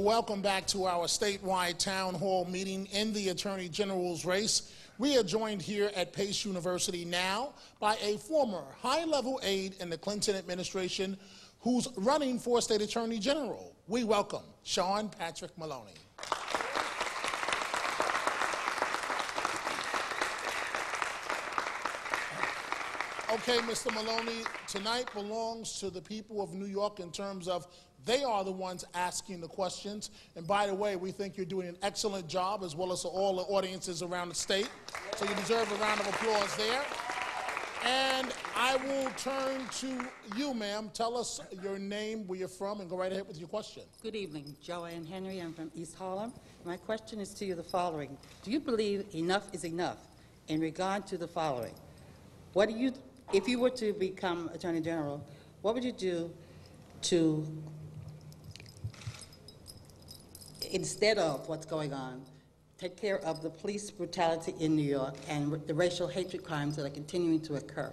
Well, welcome back to our statewide town hall meeting in the Attorney General's race. We are joined here at Pace University now by a former high-level aide in the Clinton administration who's running for State Attorney General. We welcome Sean Patrick Maloney. Okay, Mr. Maloney, tonight belongs to the people of New York in terms of they are the ones asking the questions. And by the way, we think you're doing an excellent job, as well as all the audiences around the state. So you deserve a round of applause there. And I will turn to you, ma'am. Tell us your name, where you're from, and go right ahead with your question. Good evening. Joanne Henry. I'm from East Harlem. My question is to you the following. Do you believe enough is enough in regard to the following? What do you, if you were to become Attorney General, what would you do to, instead of what's going on, take care of the police brutality in New York and the racial hatred crimes that are continuing to occur?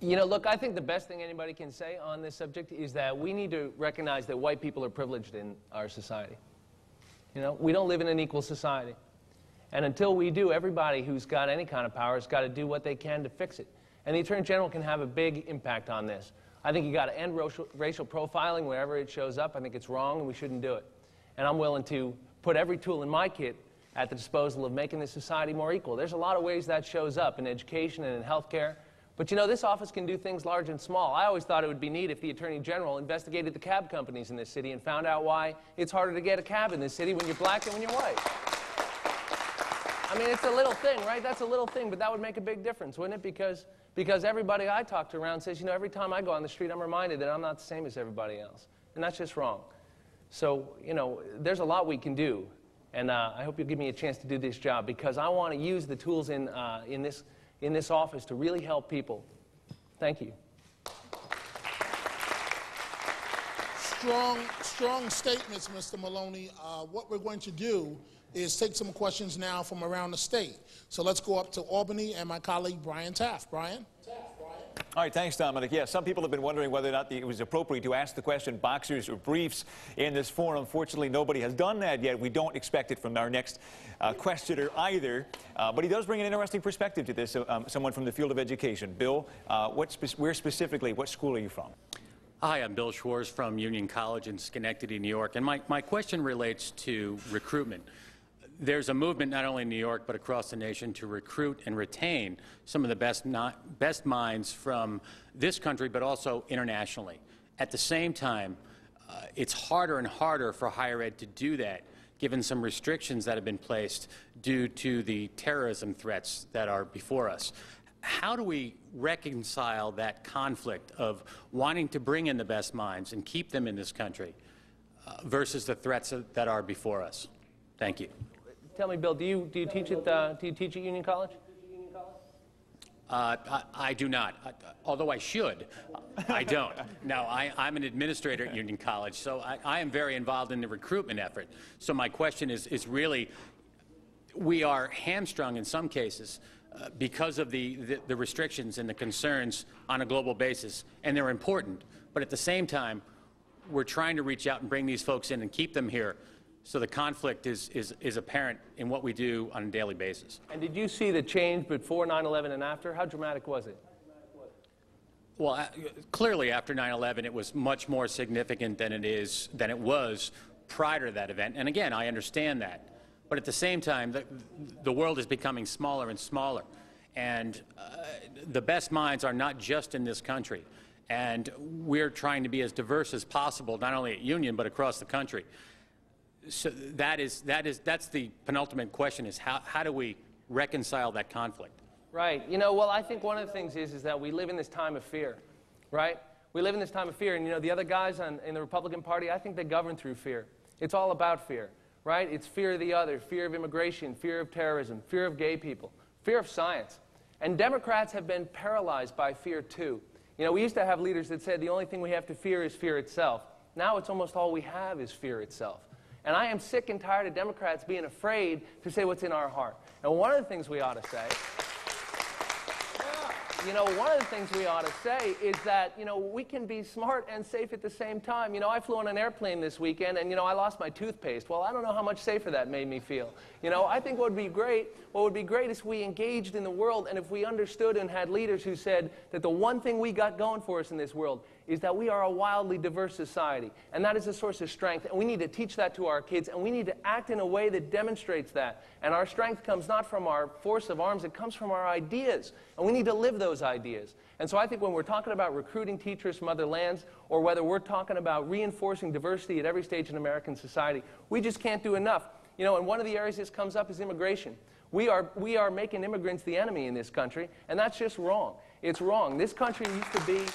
You know, look, I think the best thing anybody can say on this subject is that we need to recognize that white people are privileged in our society. You know, we don't live in an equal society. And until we do, everybody who's got any kind of power has got to do what they can to fix it. And the Attorney General can have a big impact on this. I think you got to end racial profiling wherever it shows up. I think it's wrong and we shouldn't do it. And I'm willing to put every tool in my kit at the disposal of making this society more equal. There's a lot of ways that shows up in education and in healthcare. But you know, this office can do things large and small. I always thought it would be neat if the Attorney General investigated the cab companies in this city and found out why it's harder to get a cab in this city when you're black than when you're white. I mean, it's a little thing, right? That's a little thing, but that would make a big difference, wouldn't it? Because everybody I talk to around says, you know, every time I go on the street, I'm reminded that I'm not the same as everybody else. And that's just wrong. So, you know, there's a lot we can do. And I hope you'll give me a chance to do this job, because I want to use the tools in this office to really help people. Thank you. Strong statements, Mr. Maloney. What we're going to do is take some questions now from around the state. So let's go up to Albany and my colleague Brian Taft. Brian? All right, thanks, Dominic. Yeah, some people have been wondering whether or not it was appropriate to ask the question boxers or briefs in this forum. Unfortunately, nobody has done that yet. We don't expect it from our next questioner either. But he does bring an interesting perspective to this, someone from the field of education. Bill, where specifically, what school are you from? Hi, I'm Bill Schwartz from Union College in Schenectady, New York. And my question relates to recruitment. There's a movement not only in New York but across the nation to recruit and retain some of the best minds from this country but also internationally. At the same time, it's harder and harder for higher ed to do that, given some restrictions that have been placed due to the terrorism threats that are before us. How do we reconcile that conflict of wanting to bring in the best minds and keep them in this country versus the threats that are before us? Thank you. Tell me, Bill, do you teach at Union College? I do not, although I should. I don't. Now, I'm an administrator at Union College, so I am very involved in the recruitment effort. So my question is really, we are hamstrung in some cases because of the restrictions and the concerns on a global basis, and they're important. But at the same time, we're trying to reach out and bring these folks in and keep them here. So the conflict is apparent in what we do on a daily basis. And did you see the change before 9/11 and after? How dramatic was it? Well, clearly after 9/11, it was much more significant than it was prior to that event. And again, I understand that. But at the same time, the world is becoming smaller and smaller. And the best minds are not just in this country. And we're trying to be as diverse as possible, not only at Union, but across the country. So that's the penultimate question, is how do we reconcile that conflict? Right. You know, well, I think one of the things is that we live in this time of fear, right? We live in this time of fear, and you know, the other guys in the Republican Party, I think they govern through fear. It's all about fear, right? It's fear of the other, fear of immigration, fear of terrorism, fear of gay people, fear of science. And Democrats have been paralyzed by fear too. You know, we used to have leaders that said the only thing we have to fear is fear itself. Now it's almost all we have is fear itself. And I am sick and tired of Democrats being afraid to say what's in our heart. And one of the things we ought to say, you know, one of the things we ought to say is that, you know, we can be smart and safe at the same time. You know, I flew on an airplane this weekend, and, you know, I lost my toothpaste. Well, I don't know how much safer that made me feel. You know, I think what would be great is we engaged in the world, and if we understood and had leaders who said that the one thing we got going for us in this world is that we are a wildly diverse society, and that is a source of strength, and we need to teach that to our kids, and we need to act in a way that demonstrates that. And our strength comes not from our force of arms, it comes from our ideas, and we need to live those ideas. And so I think when we're talking about recruiting teachers from other lands, or whether we're talking about reinforcing diversity at every stage in American society, we just can't do enough. You know, and one of the areas this comes up is immigration. We are making immigrants the enemy in this country, and that's just wrong. It's wrong. This country used to be...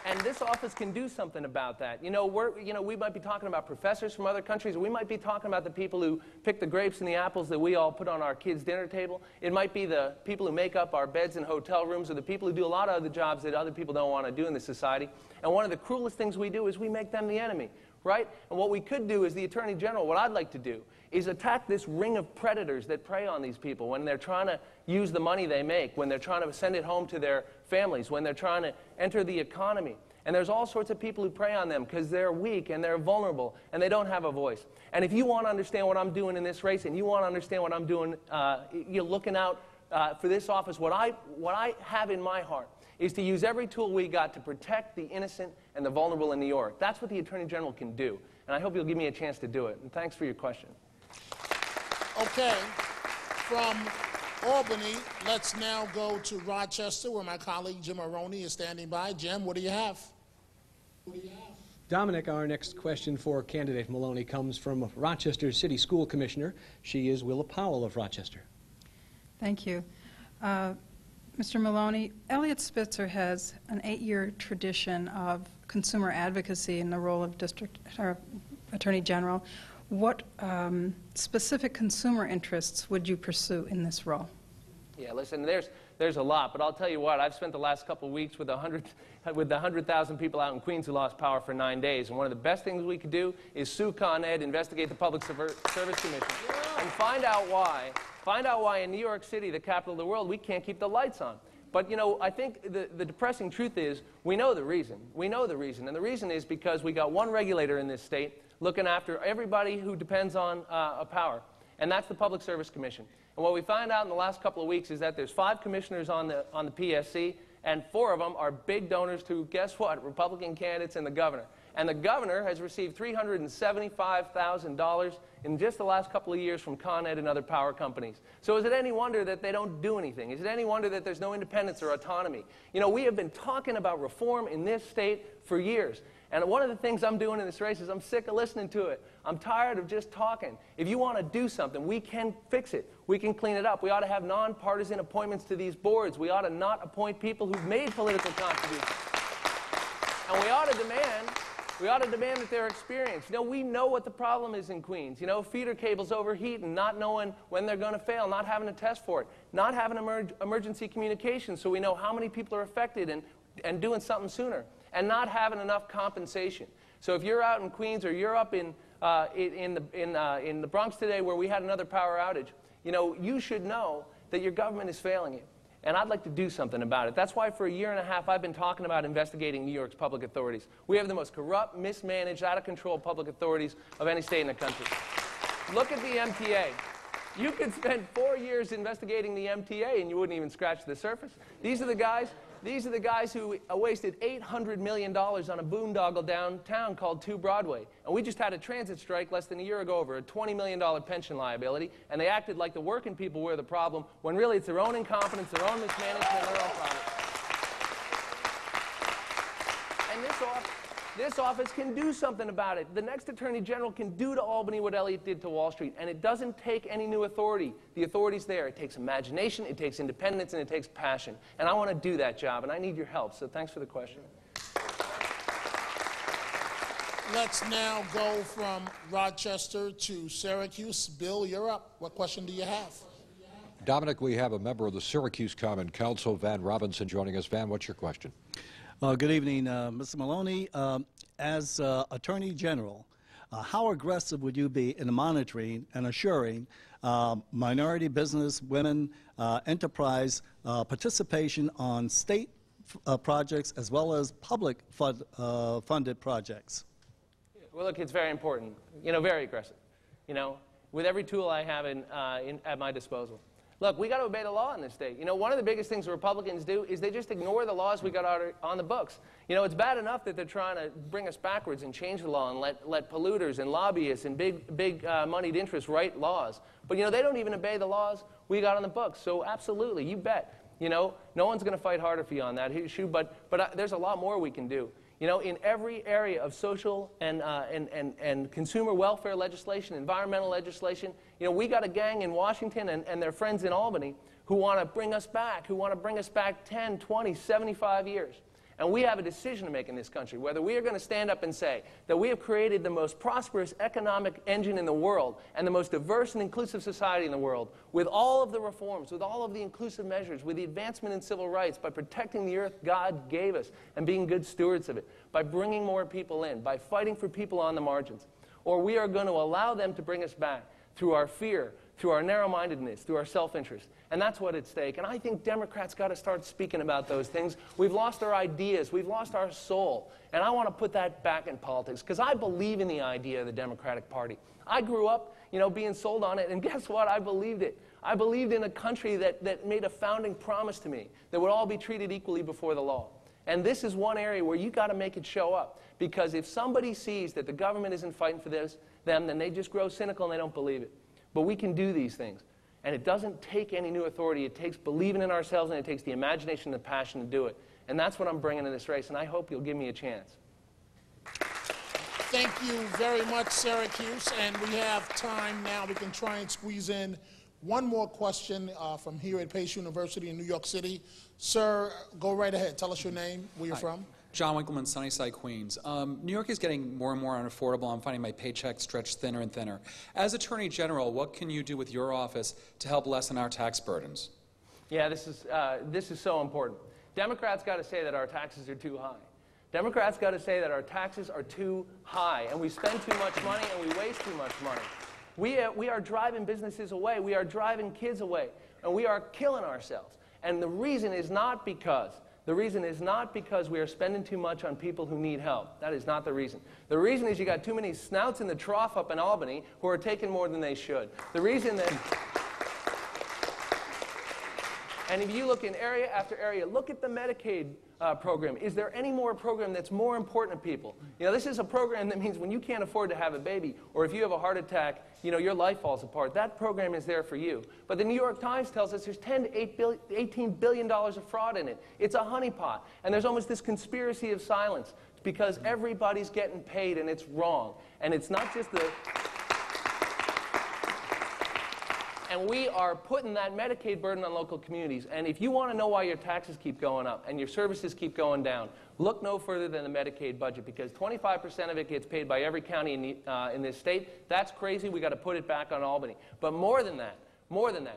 And this office can do something about that. You know, we might be talking about professors from other countries. We might be talking about the people who pick the grapes and the apples that we all put on our kids' dinner table. It might be the people who make up our beds in hotel rooms, or the people who do a lot of other jobs that other people don't want to do in this society. And one of the cruelest things we do is we make them the enemy, right? And what we could do as the Attorney General, what I'd like to do, is attack this ring of predators that prey on these people when they're trying to use the money they make, when they're trying to send it home to their families, when they're trying to enter the economy. And there's all sorts of people who prey on them because they're weak and they're vulnerable and they don't have a voice. And if you want to understand what I'm doing in this race, and you want to understand what I'm doing, you're looking out for this office, what I have in my heart is to use every tool we got to protect the innocent and the vulnerable in New York. That's what the Attorney General can do. And I hope you'll give me a chance to do it. And thanks for your question. Okay. From Albany, let's now go to Rochester, where my colleague Jim Maroney is standing by. Jim, what do you have? Dominic, our next question for candidate Maloney comes from Rochester City School Commissioner. She is Willa Powell of Rochester. Thank you. Mr. Maloney, Elliot Spitzer has an 8-year tradition of consumer advocacy in the role of Attorney General. What specific consumer interests would you pursue in this role? Yeah, listen, there's a lot, but I'll tell you what, I've spent the last couple of weeks with 100,000 people out in Queens who lost power for 9 days, and one of the best things we could do is sue Con Ed, investigate the Public Service Commission, and find out why in New York City, the capital of the world, we can't keep the lights on. But, you know, I think the depressing truth is we know the reason. We know the reason, and the reason is because we got one regulator in this state looking after everybody who depends on power, and that's the Public Service Commission. And what we find out in the last couple of weeks is that there's 5 commissioners on the PSC, and 4 of them are big donors to, guess what, Republican candidates and the governor. And the governor has received $375,000 in just the last couple of years from Con Ed and other power companies. So is it any wonder that they don't do anything? Is it any wonder that there's no independence or autonomy? You know, we have been talking about reform in this state for years. And one of the things I'm doing in this race is I'm sick of listening to it. I'm tired of just talking. If you want to do something, we can fix it. We can clean it up. We ought to have nonpartisan appointments to these boards. We ought to not appoint people who've made political contributions. And we ought to demand that they're experienced. You know, we know what the problem is in Queens. You know, feeder cables overheat and not knowing when they're going to fail, not having a test for it, not having emergency communication so we know how many people are affected and doing something sooner, and not having enough compensation. So if you're out in Queens or you're up in the Bronx today where we had another power outage, you know, you should know that your government is failing you. And I'd like to do something about it. That's why for a year and a half I've been talking about investigating New York's public authorities. We have the most corrupt, mismanaged, out-of-control public authorities of any state in the country. Look at the MTA. You could spend 4 years investigating the MTA and you wouldn't even scratch the surface. These are the guys who wasted $800 million on a boondoggle downtown called 2 Broadway. And we just had a transit strike less than a year ago over a $20 million pension liability, and they acted like the working people were the problem, when really it's their own incompetence, their own mismanagement, and their own problem. And this office can do something about it. The next Attorney General can do to Albany what Elliott did to Wall Street, and it doesn't take any new authority. The authority's there. It takes imagination, it takes independence, and it takes passion. And I want to do that job, and I need your help. So thanks for the question. Let's now go from Rochester to Syracuse. Bill, you're up. What question do you have? Dominic, we have a member of the Syracuse Common Council, Van Robinson, joining us. Van, what's your question? Good evening, Mr. Maloney. As Attorney General, how aggressive would you be in monitoring and assuring minority business, women, enterprise, participation on state projects as well as public funded projects? Well, look, it's very important, very aggressive, with every tool I have at my disposal. Look, we got to obey the law in this state. One of the biggest things the Republicans do is they just ignore the laws we got on the books. It's bad enough that they're trying to bring us backwards and change the law and let polluters and lobbyists and big moneyed interests write laws. But, they don't even obey the laws we got on the books. So absolutely, you bet. No one's going to fight harder for you on that issue, but there's a lot more we can do. In every area of social and consumer welfare legislation, environmental legislation, we got a gang in Washington and their friends in Albany who want to bring us back, 10, 20, 75 years. And we have a decision to make in this country, whether we are going to stand up and say that we have created the most prosperous economic engine in the world and the most diverse and inclusive society in the world with all of the reforms, with all of the inclusive measures, with the advancement in civil rights, by protecting the earth God gave us and being good stewards of it, by bringing more people in, by fighting for people on the margins. Or we are going to allow them to bring us back through our fear, through our narrow-mindedness, through our self-interest. And that's what's at stake. And I think Democrats got to start speaking about those things. We've lost our ideas. We've lost our soul. And I want to put that back in politics because I believe in the idea of the Democratic Party. I grew up, being sold on it, and guess what? I believed it. I believed in a country that made a founding promise to me that would all be treated equally before the law. And this is one area where you got to make it show up. Because if somebody sees that the government isn't fighting for them, then they just grow cynical and they don't believe it. But we can do these things. And it doesn't take any new authority. It takes believing in ourselves, and it takes the imagination and the passion to do it. And that's what I'm bringing to this race, and I hope you'll give me a chance. Thank you very much, Syracuse. And we have time now. We can try and squeeze in one more question from here at Pace University in New York City. Sir, go right ahead. Tell us your name, where you're from. John Winkleman, Sunnyside, Queens. New York is getting more and more unaffordable. I'm finding my paycheck stretched thinner and thinner. As Attorney General, what can you do with your office to help lessen our tax burdens? Yeah, this is so important. Democrats got to say that our taxes are too high. Democrats got to say that our taxes are too high, and we spend too much money, and we waste too much money. We are driving businesses away. We are driving kids away, and we are killing ourselves. And the reason is not because we are spending too much on people who need help. That is not the reason. The reason is you got too many snouts in the trough up in Albany who are taking more than they should. The reason that... And if you look in area after area, look at the Medicaid program. Is there any more program that's more important to people? This is a program that means when you can't afford to have a baby, or if you have a heart attack, your life falls apart. That program is there for you. But the New York Times tells us there's $10 to $18 billion of fraud in it. It's a honeypot. And there's almost this conspiracy of silence because everybody's getting paid and it's wrong. And it's not just the... And we are putting that Medicaid burden on local communities. And if you want to know why your taxes keep going up and your services keep going down, look no further than the Medicaid budget, because 25% of it gets paid by every county in this state. That's crazy. We got to put it back on Albany. But more than that,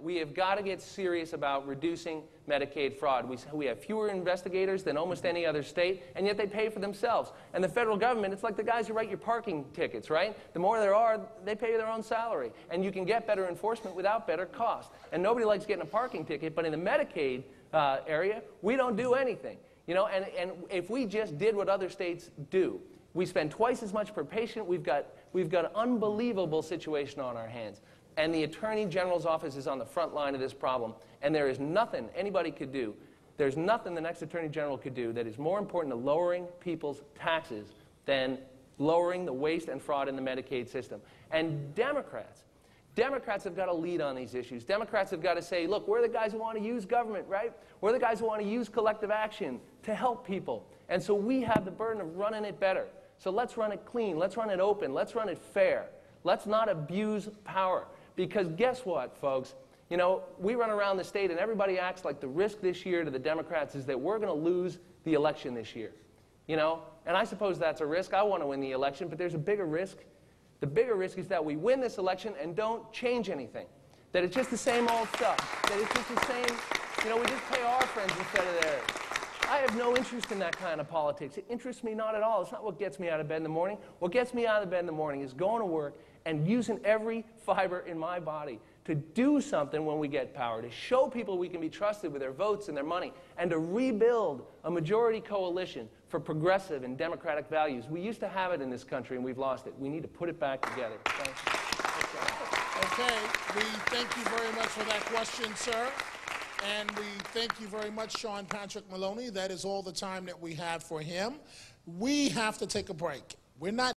we have got to get serious about reducing Medicaid fraud. We have fewer investigators than almost any other state, and yet they pay for themselves. And the federal government, it's like the guys who write your parking tickets, right? The more there are, they pay their own salary. And you can get better enforcement without better cost. And nobody likes getting a parking ticket, but in the Medicaid area, we don't do anything. And if we just did what other states do, we spend twice as much per patient. We've got an unbelievable situation on our hands. And the Attorney General's office is on the front line of this problem. And there is nothing anybody could do, there's nothing the next Attorney General could do that is more important to lowering people's taxes than lowering the waste and fraud in the Medicaid system. And Democrats have got to lead on these issues. Democrats have got to say, look, we're the guys who want to use government, right? We're the guys who want to use collective action to help people. And so we have the burden of running it better. So let's run it clean. Let's run it open. Let's run it fair. Let's not abuse power. Because guess what, folks? We run around the state and everybody acts like the risk this year to the Democrats is that we're going to lose the election this year. And I suppose that's a risk. I want to win the election, but there's a bigger risk. The bigger risk is that we win this election and don't change anything. That it's just the same old stuff. That it's just the same, we just pay our friends instead of theirs. I have no interest in that kind of politics. It interests me not at all. It's not what gets me out of bed in the morning. What gets me out of bed in the morning is going to work and using every fiber in my body to do something when we get power, to show people we can be trusted with their votes and their money, and to rebuild a majority coalition for progressive and democratic values. We used to have it in this country, and we've lost it. We need to put it back together. Thank you. Okay, we thank you very much for that question, sir. And we thank you very much, Sean Patrick Maloney. That is all the time that we have for him. We have to take a break. We're not